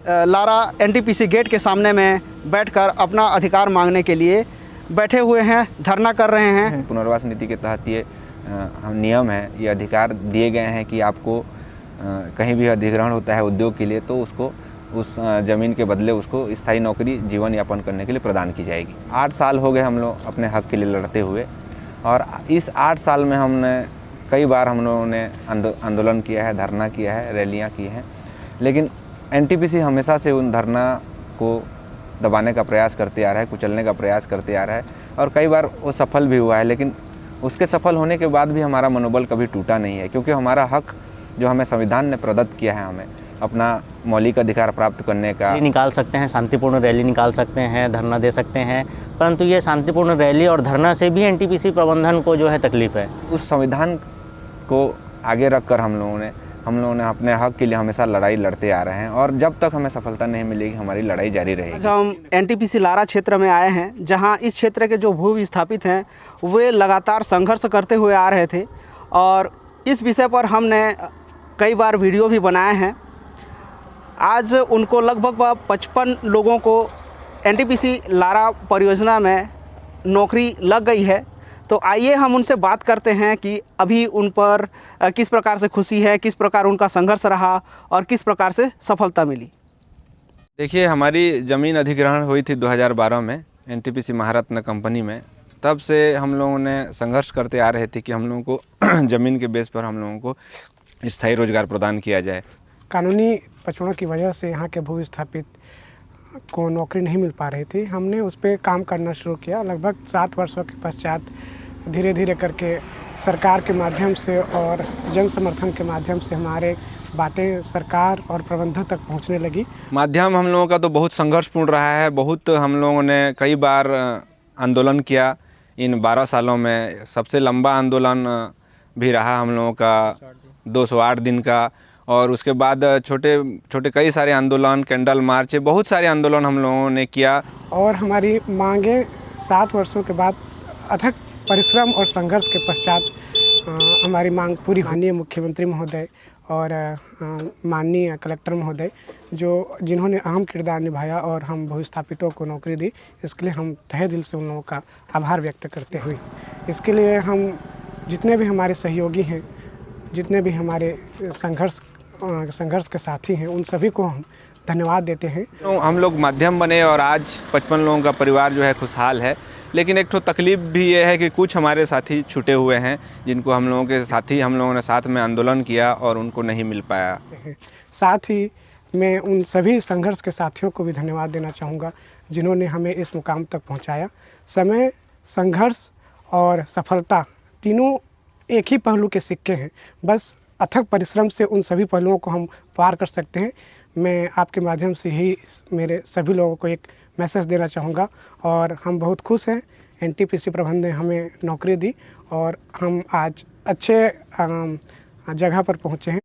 Lara NTPC gate के सामने में बैठकर अपना अधिकार मांगने के लिए बैठे हुए हैं, धरना कर रहे हैं। पुनर्वास नीति के तहत ये नियम है, ये अधिकार दिए गए हैं कि आपको कहीं भी अधिग्रहण होता है उद्योग के लिए तो उसको उस ज़मीन के बदले उसको स्थायी नौकरी जीवन यापन करने के लिए प्रदान की जाएगी। 8 साल हो गए हम लोग अपने हक के लिए लड़ते हुए, और इस 8 साल में हमने कई बार हम लोगों ने आंदोलन किया है, धरना किया है, रैलियां की हैं, लेकिन एनटीपीसी हमेशा से उन धरना को दबाने का प्रयास करते आ रहा है, कुचलने का प्रयास करते आ रहा है, और कई बार वो सफल भी हुआ है। लेकिन उसके सफल होने के बाद भी हमारा मनोबल कभी टूटा नहीं है, क्योंकि हमारा हक जो हमें संविधान ने प्रदत्त किया है, हमें अपना मौलिक अधिकार प्राप्त करने का निकाल सकते हैं, शांतिपूर्ण रैली निकाल सकते हैं, धरना दे सकते हैं, परंतु ये शांतिपूर्ण रैली और धरना से भी एनटीपीसी प्रबंधन को जो है तकलीफ है। उस संविधान को आगे रखकर हम लोगों ने अपने हक के लिए हमेशा लड़ाई लड़ते आ रहे हैं, और जब तक हमें सफलता नहीं मिलेगी हमारी लड़ाई जारी रहेगी। आज हम एनटीपीसी लारा क्षेत्र में आए हैं, जहां इस क्षेत्र के जो भू विस्थापित हैं वे लगातार संघर्ष करते हुए आ रहे थे, और इस विषय पर हमने कई बार वीडियो भी बनाए हैं। आज उनको लगभग 55 लोगों को एनटीपीसी लारा परियोजना में नौकरी लग गई है। तो आइए हम उनसे बात करते हैं कि अभी उन पर किस प्रकार से खुशी है, किस प्रकार उनका संघर्ष रहा और किस प्रकार से सफलता मिली। देखिए, हमारी ज़मीन अधिग्रहण हुई थी 2012 में एनटीपीसी महारत्न कंपनी में। तब से हम लोगों ने संघर्ष करते आ रहे थे कि हम लोगों को ज़मीन के बेस पर हम लोगों को स्थायी रोजगार प्रदान किया जाए। कानूनी पचड़ों की वजह से यहाँ के भू विस्थापित को नौकरी नहीं मिल पा रही थी। हमने उस पर काम करना शुरू किया। लगभग 7 वर्षों के पश्चात धीरे धीरे करके सरकार के माध्यम से और जन समर्थन के माध्यम से हमारे बातें सरकार और प्रबंधन तक पहुंचने लगी। माध्यम हम लोगों का तो बहुत संघर्षपूर्ण रहा है। बहुत हम लोगों ने कई बार आंदोलन किया। इन 12 सालों में सबसे लंबा आंदोलन भी रहा हम लोगों का 208 दिन का, और उसके बाद छोटे छोटे कई सारे आंदोलन, कैंडल मार्च, बहुत सारे आंदोलन हम लोगों ने किया। और हमारी मांगें 7 वर्षों के बाद अथक परिश्रम और संघर्ष के पश्चात हमारी मांग पूरी। माननीय मुख्यमंत्री महोदय और माननीय कलेक्टर महोदय जिन्होंने अहम किरदार निभाया और हम भूस्थापितों को नौकरी दी, इसके लिए हम तहे दिल से उन लोगों का आभार व्यक्त करते हुए, इसके लिए हम जितने भी हमारे सहयोगी हैं, जितने भी हमारे संघर्ष के साथी हैं, उन सभी को हम धन्यवाद देते हैं। तो हम लोग माध्यम बने और आज 55 लोगों का परिवार जो है खुशहाल है। लेकिन एक तो तकलीफ भी ये है कि कुछ हमारे साथी छूटे हुए हैं, जिनको हम लोगों के साथी हम लोगों ने साथ में आंदोलन किया और उनको नहीं मिल पाया। साथ ही मैं उन सभी संघर्ष के साथियों को भी धन्यवाद देना चाहूँगा जिन्होंने हमें इस मुकाम तक पहुँचाया। समय, संघर्ष और सफलता तीनों एक ही पहलू के सिक्के हैं। बस अथक परिश्रम से उन सभी पहलुओं को हम पार कर सकते हैं। मैं आपके माध्यम से यही मेरे सभी लोगों को एक मैसेज देना चाहूँगा, और हम बहुत खुश हैं। एनटीपीसी प्रबंधन ने हमें नौकरी दी और हम आज अच्छे जगह पर पहुँचे हैं।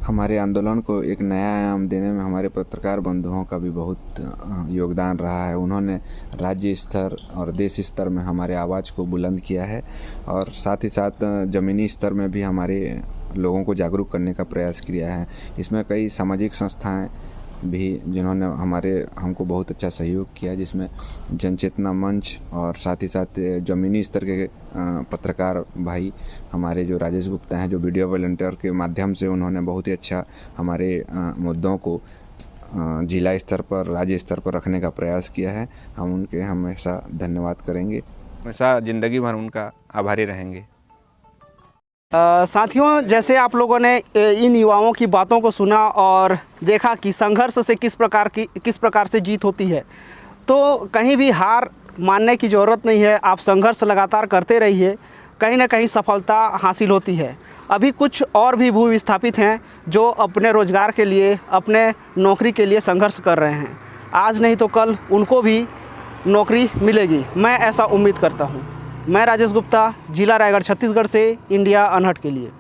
हमारे आंदोलन को एक नया आयाम देने में हमारे पत्रकार बंधुओं का भी बहुत योगदान रहा है। उन्होंने राज्य स्तर और देश स्तर में हमारे आवाज़ को बुलंद किया है, और साथ ही साथ ज़मीनी स्तर में भी हमारे लोगों को जागरूक करने का प्रयास किया है। इसमें कई सामाजिक संस्थाएं भी जिन्होंने हमको बहुत अच्छा सहयोग किया, जिसमें जनचेतना मंच और साथ ही साथ ज़मीनी स्तर के पत्रकार भाई हमारे जो राजेश गुप्ता हैं, जो वीडियो वॉलंटियर के माध्यम से उन्होंने बहुत ही अच्छा हमारे मुद्दों को जिला स्तर पर, राज्य स्तर पर रखने का प्रयास किया है। हम उनके हमेशा धन्यवाद करेंगे, हमेशा ज़िंदगी भर उनका आभारी रहेंगे। साथियों, जैसे आप लोगों ने इन युवाओं की बातों को सुना और देखा कि संघर्ष से किस प्रकार से जीत होती है, तो कहीं भी हार मानने की ज़रूरत नहीं है। आप संघर्ष लगातार करते रहिए, कहीं ना कहीं सफलता हासिल होती है। अभी कुछ और भी भू विस्थापित हैं जो अपने रोज़गार के लिए, अपने नौकरी के लिए संघर्ष कर रहे हैं। आज नहीं तो कल उनको भी नौकरी मिलेगी, मैं ऐसा उम्मीद करता हूँ। मैं राजेश गुप्ता, जिला रायगढ़, छत्तीसगढ़ से इंडिया अनहट के लिए।